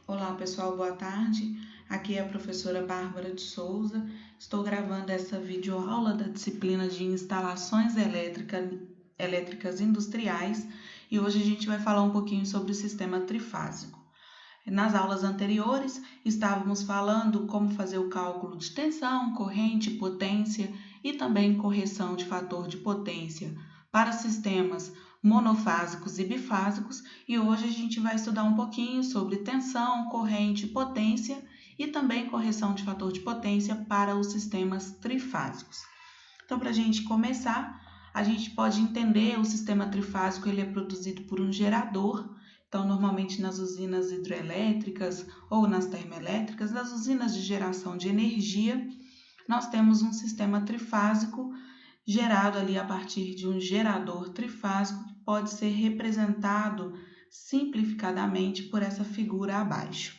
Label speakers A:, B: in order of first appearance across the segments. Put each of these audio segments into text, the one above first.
A: Olá pessoal, boa tarde. Aqui é a professora Bárbara de Souza. Estou gravando essa videoaula da disciplina de instalações elétricas industriais e hoje a gente vai falar um pouquinho sobre o sistema trifásico. Nas aulas anteriores, estávamos falando como fazer o cálculo de tensão, corrente, potência e também correção de fator de potência para sistemas monofásicos e bifásicos, e hoje a gente vai estudar um pouquinho sobre tensão, corrente, potência e também correção de fator de potência para os sistemas trifásicos. Então, para a gente começar, a gente pode entender o sistema trifásico, ele é produzido por um gerador. Então, normalmente nas usinas hidrelétricas ou nas termoelétricas, nas usinas de geração de energia, nós temos um sistema trifásico gerado ali a partir de um gerador trifásico que pode ser representado simplificadamente por essa figura abaixo.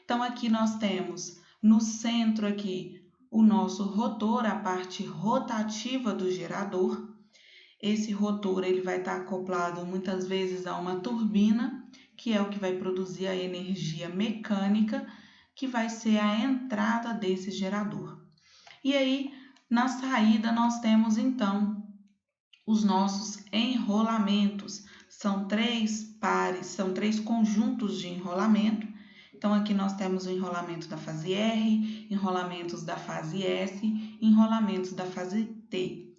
A: Então, aqui nós temos no centro aqui o nosso rotor, a parte rotativa do gerador. Esse rotor ele vai estar acoplado muitas vezes a uma turbina, que é o que vai produzir a energia mecânica, que vai ser a entrada desse gerador. E aí, na saída, nós temos então os nossos enrolamentos. São três conjuntos de enrolamento. Então, aqui nós temos o enrolamento da fase R, enrolamentos da fase S, enrolamentos da fase T,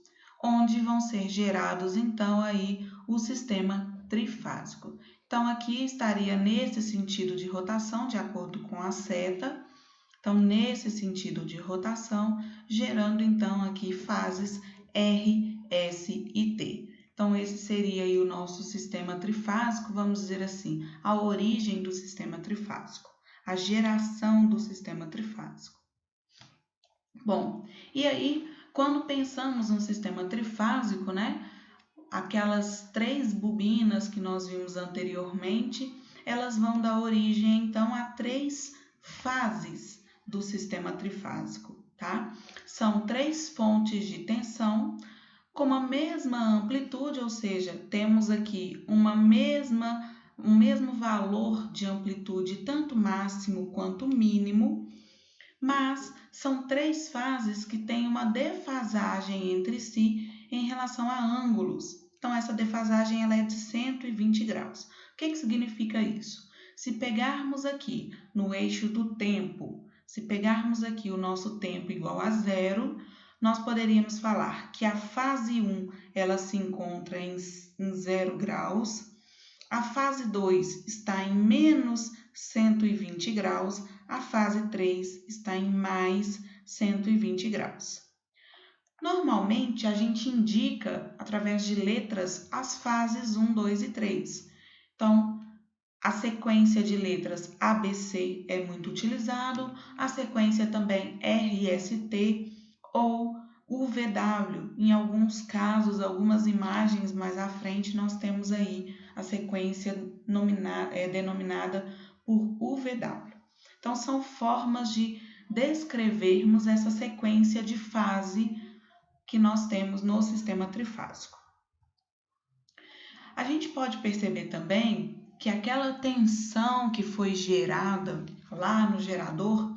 A: onde vão ser gerados então aí o sistema trifásico. Então, aqui estaria nesse sentido de rotação, de acordo com a seta. Então, nesse sentido de rotação, gerando então aqui fases R, S e T. Então, esse seria aí o nosso sistema trifásico, vamos dizer assim, a origem do sistema trifásico, a geração do sistema trifásico. Bom, e aí, quando pensamos no sistema trifásico, né, aquelas três bobinas que nós vimos anteriormente, elas vão dar origem então a três fases do sistema trifásico, tá? São três fontes de tensão com a mesma amplitude, ou seja, temos aqui um mesmo valor de amplitude, tanto máximo quanto mínimo, mas são três fases que têm uma defasagem entre si em relação a ângulos. Então, essa defasagem ela é de 120 graus. O que significa isso? Se pegarmos aqui no eixo do tempo, se pegarmos aqui o nosso tempo igual a zero, nós poderíamos falar que a fase 1 ela se encontra em 0 graus, a fase 2 está em menos 120 graus, a fase 3 está em mais 120 graus. Normalmente, a gente indica, através de letras, as fases 1, 2 e 3. Então, a sequência de letras ABC é muito utilizado, a sequência também RST ou UVW. Em alguns casos, algumas imagens mais à frente, nós temos aí a sequência denominada por UVW. Então, são formas de descrevermos essa sequência de fase que nós temos no sistema trifásico. A gente pode perceber também que aquela tensão que foi gerada lá no gerador,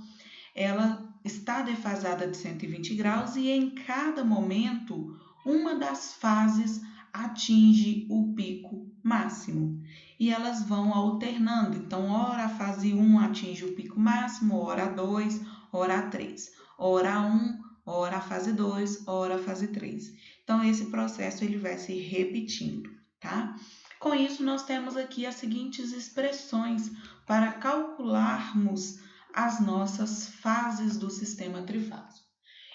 A: ela está defasada de 120 graus e em cada momento uma das fases atinge o pico máximo e elas vão alternando. Então, ora a fase 1 atinge o pico máximo, ora a 2, ora a 3, ora a 1, ora a fase 2, ora a fase 3. Então, esse processo ele vai se repetindo, tá? Com isso, nós temos aqui as seguintes expressões para calcularmos as nossas fases do sistema trifásico.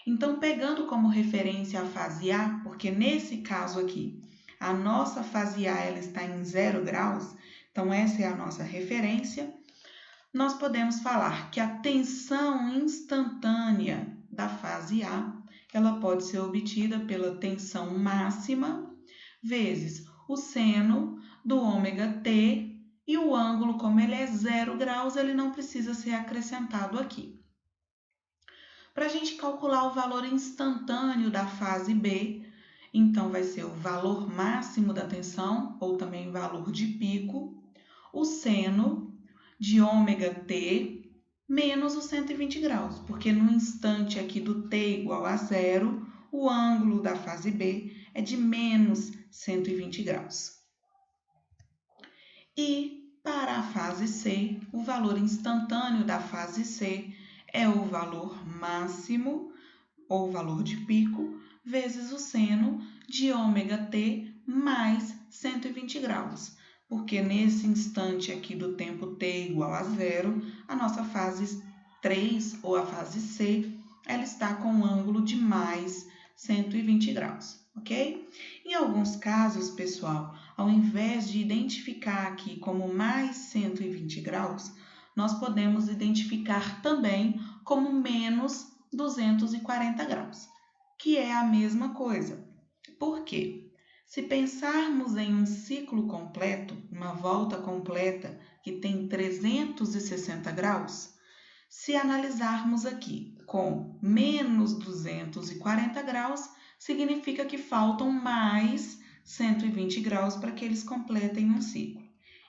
A: Então, pegando como referência a fase A, porque nesse caso aqui, a nossa fase A ela está em 0 graus, então essa é a nossa referência, nós podemos falar que a tensão instantânea da fase A, ela pode ser obtida pela tensão máxima vezes o seno do ômega T, e o ângulo, como ele é 0 graus, ele não precisa ser acrescentado aqui. Para a gente calcular o valor instantâneo da fase B, então vai ser o valor máximo da tensão, ou também valor de pico, o seno de ômega t menos os 120 graus, porque no instante aqui do t igual a zero, o ângulo da fase B é de menos 120 graus. E para a fase C, o valor instantâneo da fase C é o valor máximo, ou valor de pico, vezes o seno de ômega t mais 120 graus. Porque nesse instante aqui do tempo t igual a zero, a nossa fase 3, ou a fase C, ela está com um ângulo de mais 120 graus, ok? Em alguns casos, pessoal, ao invés de identificar aqui como mais 120 graus, nós podemos identificar também como menos 240 graus, que é a mesma coisa. Por quê? Se pensarmos em um ciclo completo, uma volta completa que tem 360 graus, se analisarmos aqui com menos 240 graus, significa que faltam mais 120 graus para que eles completem um ciclo.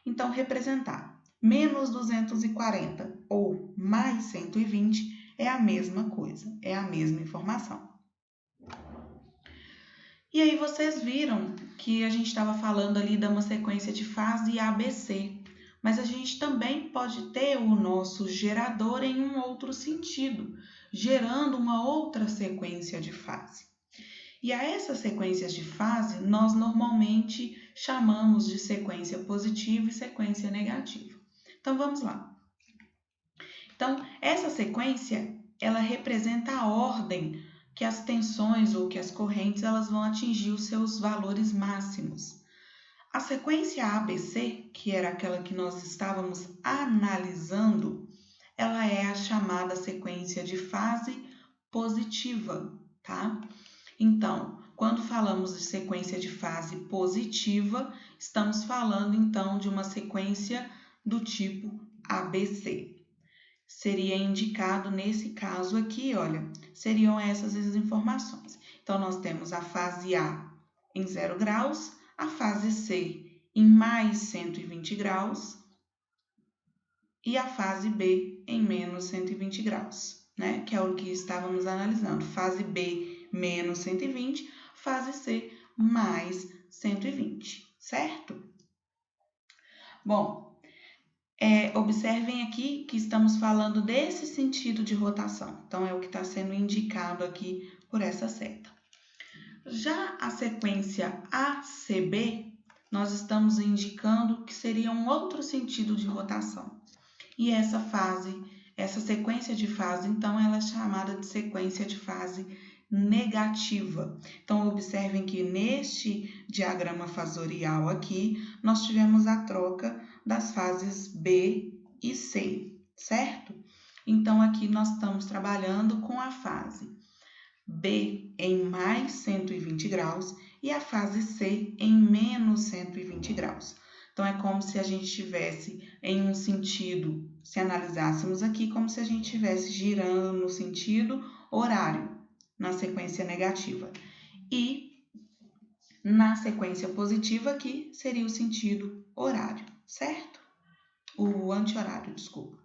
A: Então, representar menos 240 ou mais 120 é a mesma coisa, é a mesma informação. E aí vocês viram que a gente estava falando ali de uma sequência de fase ABC, mas a gente também pode ter o nosso gerador em um outro sentido, gerando uma outra sequência de fase. E a essas sequências de fase, nós normalmente chamamos de sequência positiva e sequência negativa. Então, vamos lá. Então, essa sequência, ela representa a ordem que as tensões ou que as correntes elas vão atingir os seus valores máximos. A sequência ABC, que era aquela que nós estávamos analisando, ela é a chamada sequência de fase positiva, tá? Então, quando falamos de sequência de fase positiva, estamos falando então de uma sequência do tipo ABC. Seria indicado nesse caso aqui, olha, seriam essas as informações. Então, nós temos a fase A em 0 graus, a fase C em mais 120 graus e a fase B em menos 120 graus, né? Que é o que estávamos analisando. Fase B menos 120, fase C mais 120, certo? Bom, observem aqui que estamos falando desse sentido de rotação. Então, é o que está sendo indicado aqui por essa seta. Já a sequência ACB, nós estamos indicando que seria um outro sentido de rotação. E essa sequência de fase, então, ela é chamada de sequência de fase negativa. Então, observem que neste diagrama fasorial aqui, nós tivemos a troca das fases B e C, certo? Então, aqui nós estamos trabalhando com a fase B em mais 120 graus e a fase C em menos 120 graus. Então, é como se a gente estivesse em um sentido, se analisássemos aqui, como se a gente estivesse girando no sentido horário, na sequência negativa. E na sequência positiva aqui, seria o sentido horário, certo? O anti-horário, desculpa.